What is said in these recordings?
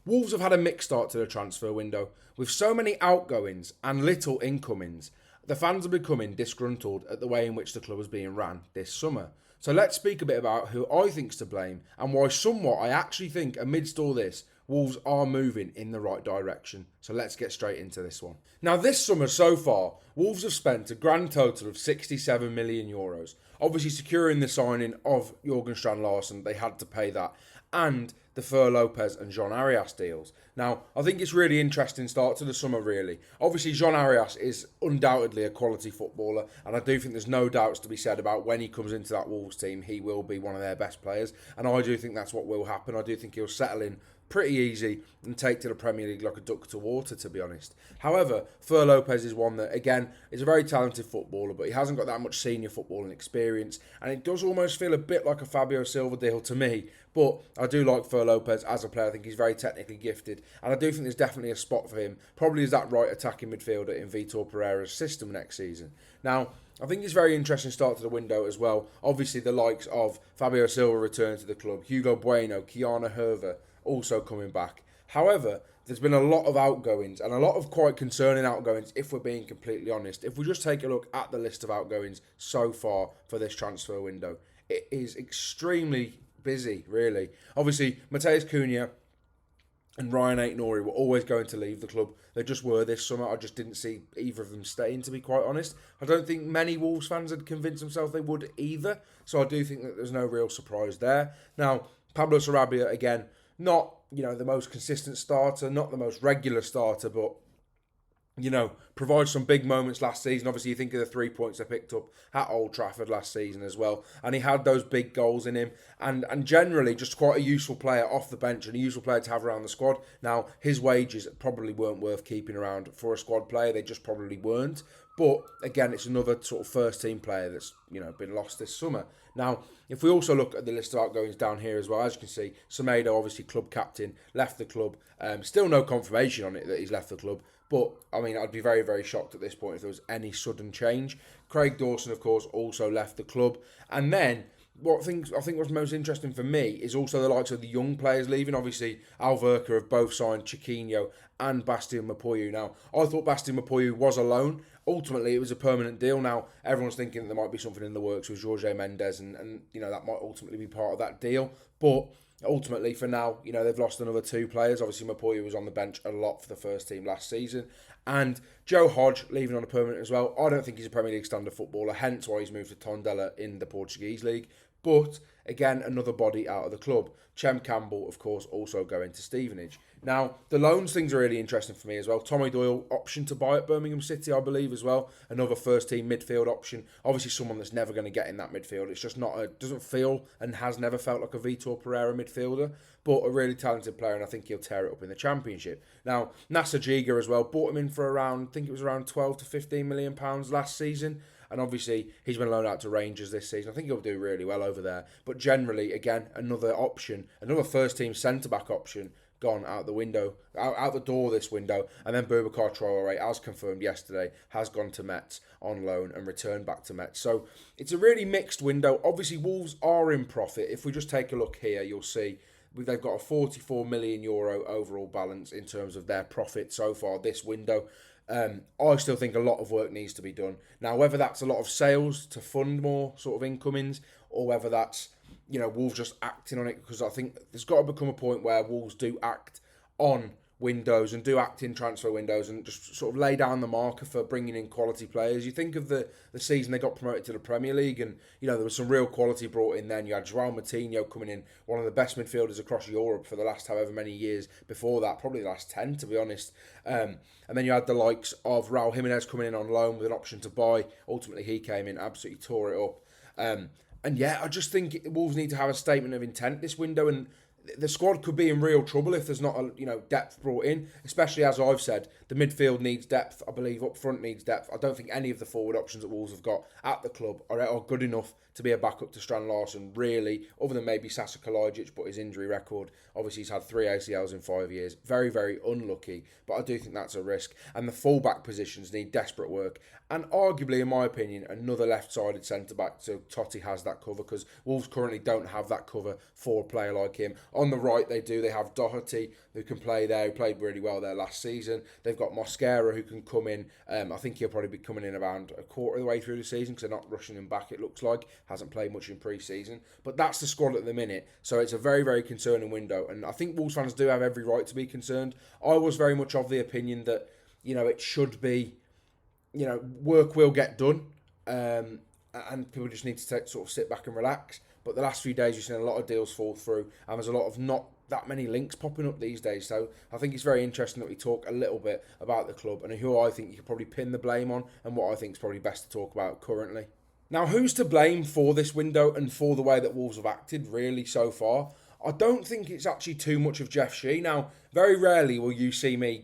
Wolves have had a mixed start to the transfer window. With so many outgoings and little incomings, the fans are becoming disgruntled at the way in which the club is being ran this summer. So let's speak a bit about who I think's to blame and why somewhat I actually think amidst all this, Wolves are moving in the right direction. So let's get straight into this one. Now this summer so far, Wolves have spent a grand total of 67 million euros. Obviously securing the signing of Jurgen Strand Larsen, they had to pay that. And the Fer Lopez and Jean Arias deals. Now, I think it's really interesting start to the summer, really. Obviously, Jean Arias is undoubtedly a quality footballer, and I do think there's no doubts to be said about when he comes into that Wolves team, he will be one of their best players, and I do think that's what will happen. I do think he'll settle in pretty easy and take to the Premier League like a duck to water, to be honest. However, Fer Lopez is one that, again, is a very talented footballer, but he hasn't got that much senior footballing experience, and it does almost feel a bit like a Fabio Silva deal to me, but I do like Fer Lopez as a player. I think he's very technically gifted, and I do think there's definitely a spot for him, probably as that right attacking midfielder in Vitor Pereira's system next season. Now, I think it's a very interesting start to the window as well. Obviously, the likes of Fabio Silva returning to the club, Hugo Bueno, Kiana Herver, also coming back. However, there's been a lot of outgoings and a lot of quite concerning outgoings if we're being completely honest. If we just take a look at the list of outgoings so far for this transfer window, it is extremely busy, really. Obviously, Mateus Cunha and Ryan Aït-Nouri were always going to leave the club. They just were this summer. I just didn't see either of them staying, to be quite honest. I don't think many Wolves fans had convinced themselves they would either. So I do think that there's no real surprise there. Now, Pablo Sarabia, again, not, the most consistent starter, not the most regular starter, but, provides some big moments last season. Obviously, you think of the 3 points they picked up at Old Trafford last season as well. And he had those big goals in him. And generally, just quite a useful player off the bench and a useful player to have around the squad. Now, his wages probably weren't worth keeping around for a squad player. They just probably weren't. But, again, it's another sort of first-team player that's, been lost this summer. Now, if we also look at the list of outgoings down here as well, as you can see, Semedo, obviously club captain, left the club. Still no confirmation on it that he's left the club. But, I'd be very, very shocked at this point if there was any sudden change. Craig Dawson, of course, also left the club. And then, I think what's most interesting for me is also the likes of the young players leaving. Obviously, Alverca have both signed Chiquinho and Bastian Mapoyu. Now, I thought Bastian Mapoyu was a loan. Ultimately, it was a permanent deal. Now, everyone's thinking that there might be something in the works with Jorge Mendes and that might ultimately be part of that deal. But ultimately, for now, they've lost another two players. Obviously, Mapoyu was on the bench a lot for the first team last season. And Joe Hodge leaving on a permanent as well. I don't think he's a Premier League standard footballer, hence why he's moved to Tondela in the Portuguese league. But, again, another body out of the club. Chem Campbell, of course, also going to Stevenage. Now, the loans things are really interesting for me as well. Tommy Doyle, option to buy at Birmingham City, I believe, as well. Another first-team midfield option. Obviously, someone that's never going to get in that midfield. It's just doesn't feel and has never felt like a Vitor Pereira midfielder, but a really talented player, and I think he'll tear it up in the Championship. Now, Nasser Jiga as well, bought him in for around, I think it was around 12 to 15 million pounds last season. And obviously, he's been loaned out to Rangers this season. I think he'll do really well over there. But generally, again, another option, another first-team centre-back option gone out the window, out the door this window. And then Boubacar Traoré, as confirmed yesterday, has gone to Metz on loan and returned back to Metz. So it's a really mixed window. Obviously, Wolves are in profit. If we just take a look here, you'll see they've got a 44 million euro overall balance in terms of their profit so far this window. I still think a lot of work needs to be done. Now, whether that's a lot of sales to fund more sort of incomings or whether that's, Wolves just acting on it, because I think there's got to become a point where Wolves do act on windows and do act in transfer windows and just sort of lay down the marker for bringing in quality players. You think of the season they got promoted to the Premier League and, there was some real quality brought in then. You had João Moutinho coming in, one of the best midfielders across Europe for the last however many years before that, probably the last 10 to be honest. And then you had the likes of Raul Jimenez coming in on loan with an option to buy. Ultimately, he came in, absolutely tore it up. And yeah, I just think Wolves need to have a statement of intent this window, and the squad could be in real trouble if there's not depth brought in, especially as I've said, the midfield needs depth. I believe up front needs depth. I don't think any of the forward options that Wolves have got at the club are good enough to be a backup to Strand Larsen, really, other than maybe Sasa Kalajic, but his injury record, obviously he's had 3 ACLs in 5 years. Very, very unlucky, but I do think that's a risk. And the full-back positions need desperate work. And arguably, in my opinion, another left-sided centre-back, so Totti has that cover, because Wolves currently don't have that cover for a player like him. On the right, they do. They have Doherty, who can play there, who played really well there last season. They've got Mosquera, who can come in. I think he'll probably be coming in around a quarter of the way through the season, because they're not rushing him back, it looks like. Hasn't played much in pre-season. But that's the squad at the minute. So it's a very, very concerning window. And I think Wolves fans do have every right to be concerned. I was very much of the opinion that, it should be, work will get done. And people just need to sort of sit back and relax. But the last few days, you've seen a lot of deals fall through, and there's a lot of not that many links popping up these days. So I think it's very interesting that we talk a little bit about the club and who I think you could probably pin the blame on, and what I think is probably best to talk about currently. Now, who's to blame for this window and for the way that Wolves have acted really so far? I don't think it's actually too much of Jeff Shee. Now, very rarely will you see me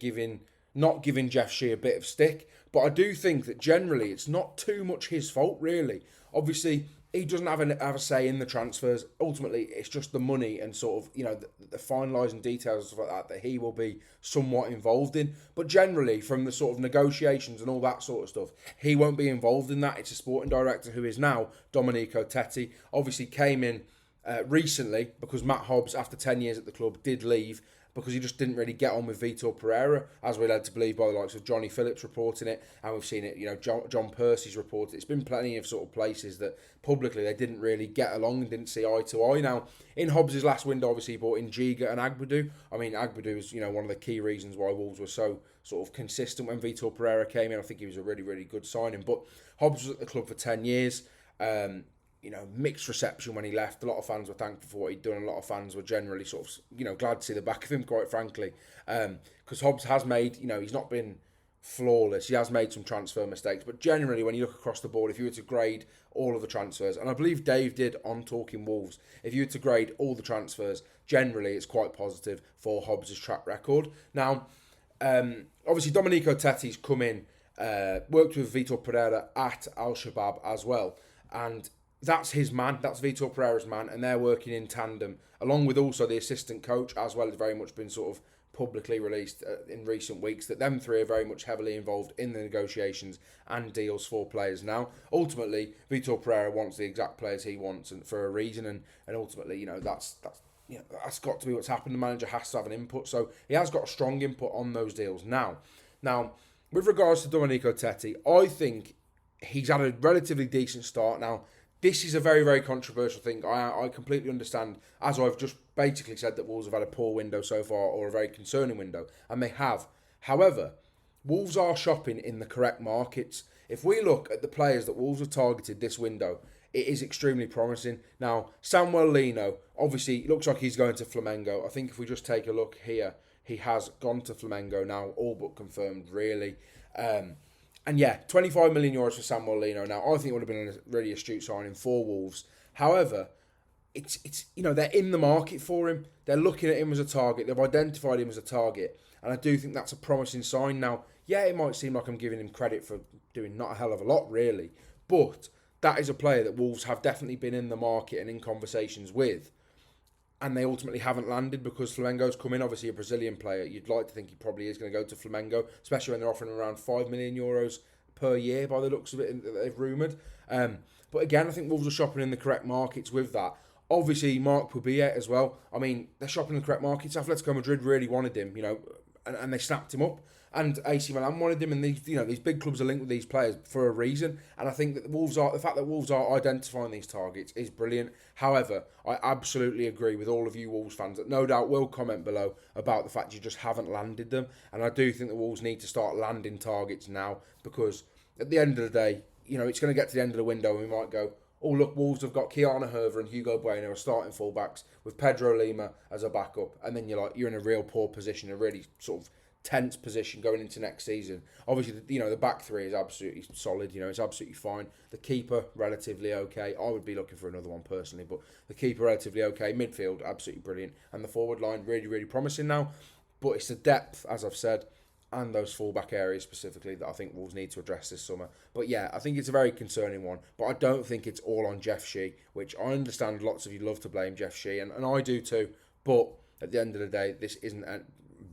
not giving Jeff Shee a bit of stick, but I do think that generally it's not too much his fault, really. Obviously, he doesn't have a say in the transfers. Ultimately, it's just the money and sort of, the finalising details and stuff like that he will be somewhat involved in. But generally, from the sort of negotiations and all that sort of stuff, he won't be involved in that. It's a sporting director, who is now Domenico Tetti. Obviously came in recently because Matt Hobbs, after 10 years at the club, did leave because he just didn't really get on with Vitor Pereira, as we're led to believe by the likes of Johnny Phillips reporting it, and we've seen it, John Percy's reported. It's been plenty of sort of places that publicly they didn't really get along and didn't see eye to eye. Now, in Hobbs' last window, obviously he brought in Giga and Agbadou. I mean, Agbadou was, one of the key reasons why Wolves were so sort of consistent when Vitor Pereira came in. I think he was a really, really good signing. But Hobbs was at the club for 10 years. Mixed reception when he left. A lot of fans were thankful for what he'd done. A lot of fans were generally sort of, glad to see the back of him, quite frankly. Because Hobbs has made, he's not been flawless. He has made some transfer mistakes. But generally, when you look across the board, if you were to grade all of the transfers, and I believe Dave did on Talking Wolves, if you were to grade all the transfers, generally it's quite positive for Hobbs' track record. Now, obviously Domenico Tetti's come in, worked with Vitor Pereira at Al-Shabaab as well. And that's his man, that's Vitor Pereira's man, and they're working in tandem, along with also the assistant coach, as well as very much been sort of publicly released in recent weeks, that them three are very much heavily involved in the negotiations and deals for players. Now, ultimately, Vitor Pereira wants the exact players he wants, and for a reason, and ultimately, that's got to be what's happened. The manager has to have an input, so he has got a strong input on those deals. Now, with regards to Domenico Tetti, I think he's had a relatively decent start. Now, this is a very, very controversial thing. I completely understand, as I've just basically said, that Wolves have had a poor window so far, or a very concerning window, and they have. However, Wolves are shopping in the correct markets. If we look at the players that Wolves have targeted this window, it is extremely promising. Now, Samuel Lino, obviously, looks like he's going to Flamengo. I think if we just take a look here, he has gone to Flamengo now, all but confirmed, really. And yeah, 25 million euros for Samuel Lino. Now, I think it would have been a really astute signing for Wolves. However, it's they're in the market for him. They're looking at him as a target. They've identified him as a target. And I do think that's a promising sign. Now, yeah, it might seem like I'm giving him credit for doing not a hell of a lot, really. But that is a player that Wolves have definitely been in the market and in conversations with. And they ultimately haven't landed because Flamengo's come in, obviously a Brazilian player. You'd like to think he probably is going to go to Flamengo, especially when they're offering around 5 million euros per year by the looks of it that they've rumoured. But again, I think Wolves are shopping in the correct markets with that. Obviously, Marc Pubiet as well. I mean, they're shopping in the correct markets. Atletico Madrid really wanted him, and they snapped him up. And AC Milan wanted him, and these big clubs are linked with these players for a reason. And I think that the fact that Wolves are identifying these targets is brilliant. However, I absolutely agree with all of you Wolves fans that no doubt will comment below about the fact you just haven't landed them. And I do think the Wolves need to start landing targets now, because at the end of the day, it's going to get to the end of the window and we might go, oh look, Wolves have got Kiana Herver and Hugo Bueno as starting fullbacks with Pedro Lima as a backup, and then you're in a real poor position, a really sort of tense position going into next season. Obviously, the back three is absolutely solid. It's absolutely fine. The keeper, relatively okay. I would be looking for another one personally, but the keeper, relatively okay. Midfield, absolutely brilliant. And the forward line, really, really promising now. But it's the depth, as I've said, and those fullback areas specifically that I think Wolves need to address this summer. But yeah, I think it's a very concerning one. But I don't think it's all on Jeff Shee, which I understand lots of you love to blame Jeff Shee, and I do too. But at the end of the day, this isn't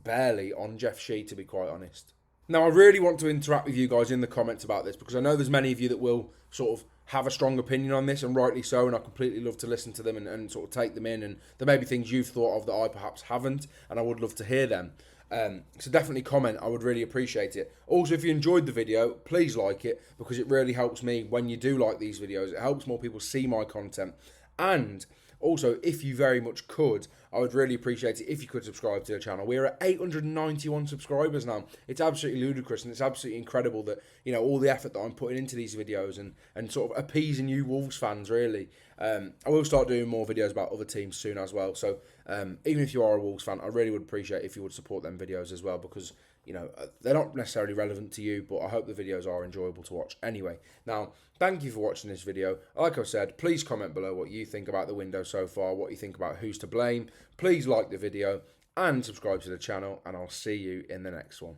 barely on Jeff Shee, to be quite honest. Now, I really want to interact with you guys in the comments about this, because I know there's many of you that will sort of have a strong opinion on this, and rightly so, and I completely love to listen to them and sort of take them in, and there may be things you've thought of that I perhaps haven't, and I would love to hear them. So definitely comment, I would really appreciate it. Also, if you enjoyed the video, please like it, because it really helps me when you do like these videos. It helps more people see my content. And also, if you very much could, I would really appreciate it if you could subscribe to the channel. We're at 891 subscribers now. It's absolutely ludicrous, and it's absolutely incredible that, you know, all the effort that I'm putting into these videos and sort of appeasing you Wolves fans, really. I will start doing more videos about other teams soon as well. So even if you are a Wolves fan, I really would appreciate if you would support them videos as well, because, you know, they're not necessarily relevant to you, but I hope the videos are enjoyable to watch anyway. Now, thank you for watching this video. Like I said, please comment below what you think about the window so far, what you think about who's to blame. Please like the video and subscribe to the channel, and I'll see you in the next one.